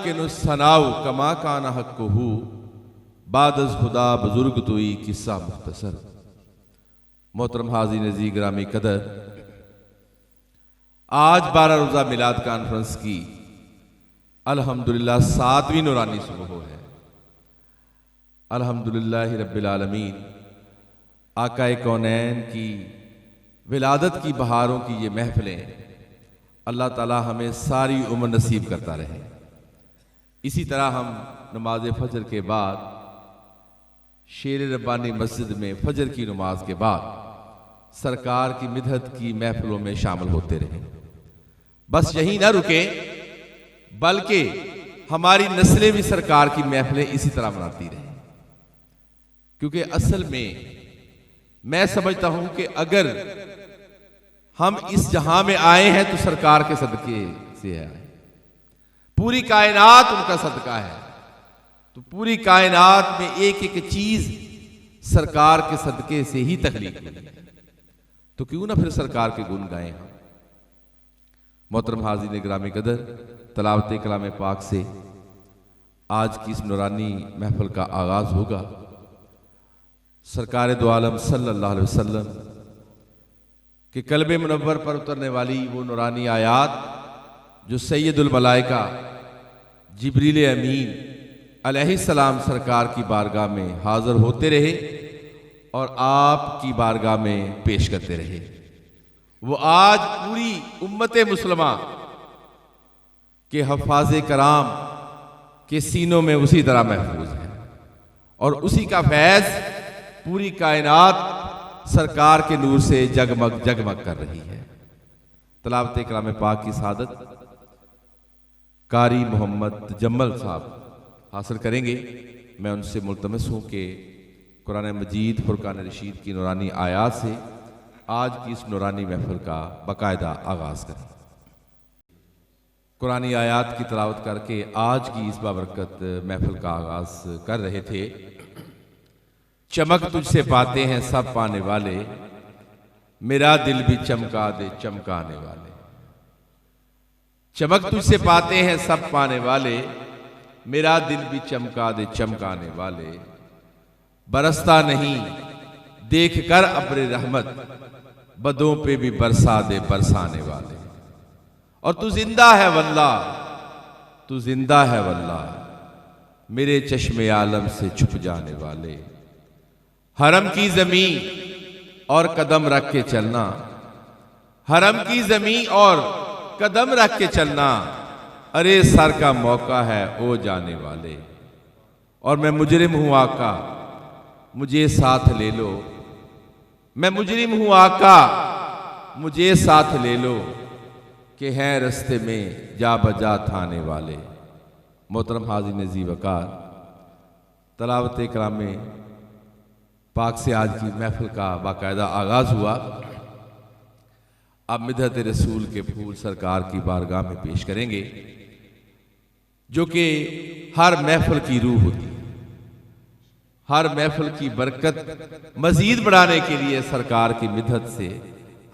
युमकिनु सनाउ कमा काना हक्कुहु बादज खुदा बुजुर्ग तुई किस्सा मुख्तसर। मोहतरम हाज़रीन अज़ीज़ ग्रामी कदर, आज 12 रोज़ा मिलाद कॉन्फ्रेंस की अल्हम्दुलिल्लाह 7वीं नूरानी सुबह है। अल्हम्दुलिल्लाह रब्बिल आलमीन, आकाए कौनैन की विलादत की बहारों की ये महफिलें अल्लाह ताला हमें सारी उम्र नसीब करता रहे। इसी तरह हम नमाज फजर के बाद शेर रब्बानी मस्जिद में फजर की नमाज के बाद सरकार की मिदहत की महफिलों में शामिल होते रहे। बस यही ना रुके, बल्कि हमारी नस्लें भी सरकार की महफिलें इसी तरह मनाती रहे। क्योंकि असल में मैं समझता हूं कि अगर हम इस जहां में आए हैं तो सरकार के सदके से आए। पूरी कायनात उनका सदका है, तो पूरी कायनात में एक एक चीज सरकार के सदके से ही तख्लीक हुई है, तो क्यों ना फिर सरकार के गुण गाएं हम। मोहतरम हाज़रीन ग्रामी कदर, तलावत कलाम पाक से आज की इस नूरानी महफिल का आगाज होगा। सरकार दो आलम सल्लल्लाहु अलैहि वसल्लम के कल्ब मुनव्वर पर उतरने वाली वो नूरानी आयात जो सैयदुल मलाइका जिब्रील अमीन अलैहिस्सलाम सरकार की बारगाह में हाजिर होते रहे और आपकी बारगाह में पेश करते रहे, वो आज पूरी उम्मत मुसलमा के हफ़ाज़े कराम के सीनों में उसी तरह महफूज है और उसी का फैज़ पूरी कायनात सरकार के नूर से जगमग जगमग कर रही है। तलावत कलाम पाक की सादत कारी मोहम्मद तजम्मल साहब हासिल करेंगे। मैं उनसे मुल्तमस हूँ कि कुरान मजीद फुरकान रशीद की नूरानी आयात से आज की इस नूरानी महफिल का बाकायदा आगाज करें। कुरानी आयात की तलावत करके आज की इस बाबरकत महफिल का आगाज कर रहे थे। चमक तुझसे पाते हैं सब पाने वाले, मेरा दिल भी चमका दे चमकाने वाले। चमक तुझसे पाते हैं सब पाने वाले, मेरा दिल भी चमका दे चमकाने वाले। बरसता नहीं देख कर अब्र रहमत, बदों पे भी बरसा दे बरसाने वाले। और तू जिंदा है वल्लाह, तू जिंदा है वल्लाह, मेरे चश्मे आलम से छुप जाने वाले। हरम की जमीन और कदम रख के चलना, हरम की जमीन और कदम रख के चलना, अरे सर का मौका है ओ जाने वाले। और मैं मुजरिम हूं आका, मुझे साथ ले लो, मैं मुजरिम हूं आका, मुझे साथ ले लो, कि हैं रस्ते में जा बजा थाने वाले। मोहतरम हाज़रीन अज़ीज़ वक़ार, तलावत कलाम पाक से आज की महफिल का बाकायदा आगाज हुआ। अब मिदहत रसूल के फूल सरकार की बारगाह में पेश करेंगे, जो कि हर महफिल की रूह होती है। हर महफिल की बरकत मजीद बढ़ाने के लिए सरकार की मिदहत से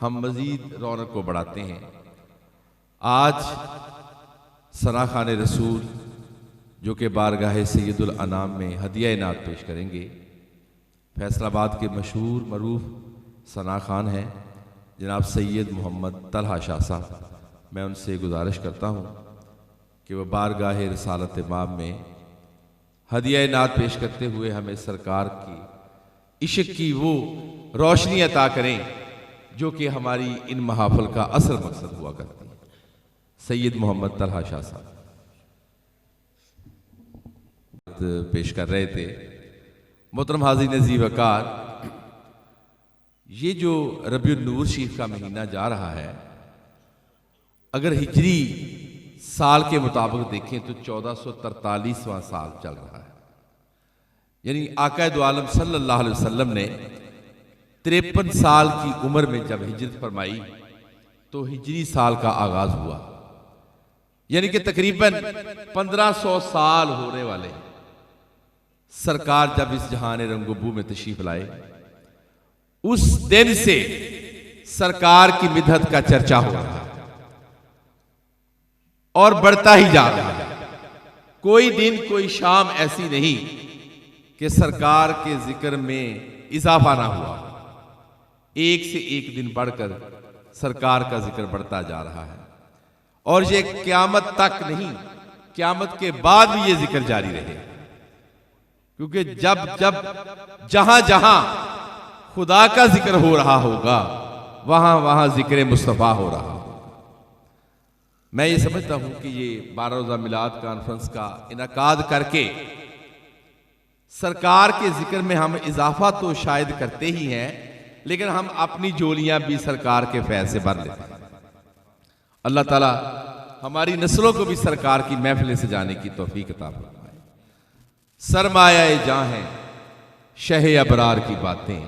हम मजीद रौनक को बढ़ाते हैं। आज सना खान रसूल जो कि बारगाह सैयदुल अनाम में हदिया नात पेश करेंगे, फैसलाबाद के मशहूर मरूफ सना खान हैं जनाब सैयद मोहम्मद तलहा शाह साहब। मैं उनसे गुजारिश करता हूँ कि वह बारगाह रसालत माब में हदिया नात पेश करते हुए हमें सरकार की इश्क की वो रोशनी अता करें जो कि हमारी इन महाफिल का असल मकसद हुआ करती है। सैयद मोहम्मद तलहा शाह साहब पेश कर रहे थे। मोहतरम हाज़रीन अज़ीज़ वक़ार, ये जो रबीउन नूर शरीफ का महीना जा रहा है, अगर हिजरी साल के मुताबिक देखें तो 1443वां साल चल रहा है। यानी आका दो आलम सल्लल्लाहु अलैहि वसल्लम ने 53 साल की उम्र में जब हिजरत फरमाई तो हिजरी साल का आगाज हुआ। यानी कि तकरीबन 1500 साल होने वाले सरकार जब इस जहान रंगोबू में तशरीफ लाए, उस दिन से सरकार की मिदहत का चर्चा हो रहा है और बढ़ता ही जा रहा है। कोई दिन कोई शाम ऐसी नहीं कि सरकार के जिक्र में इजाफा ना हुआ। एक से एक दिन बढ़कर सरकार का जिक्र बढ़ता जा रहा है और ये क़यामत तक नहीं, क़यामत के बाद भी ये जिक्र जारी रहे, क्योंकि जब जब जहां जहां खुदा का जिक्र हो रहा होगा वहां वहां जिक्र मुस्तफ़ा हो रहा होगा। मैं ये समझता हूं कि ये 12 रोज़ा मिलाद कॉन्फ्रेंस का इनकाद करके सरकार के जिक्र में हम इजाफा तो शायद करते ही हैं, लेकिन हम अपनी झोलियां भी सरकार के फैज़ से भर लेते हैं। अल्लाह ताला हमारी नस्लों को भी सरकार की महफिलें से जाने की तौफीक अता फरमाए। सरमाया जहां है शहे अबरार की बातें,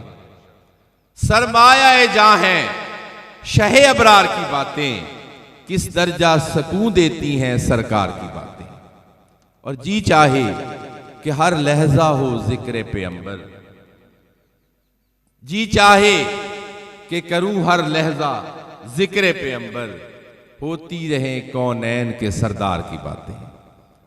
सरमाया जहां है शहे अबरार की बातें, किस दर्जा सकून देती हैं सरकार की बातें। और जी चाहे कि हर लहजा हो जिक्र पैगंबर, जी चाहे कि करूं हर लहजा जिक्र पैगंबर, होती रहे कौनैन के सरदार की बातें।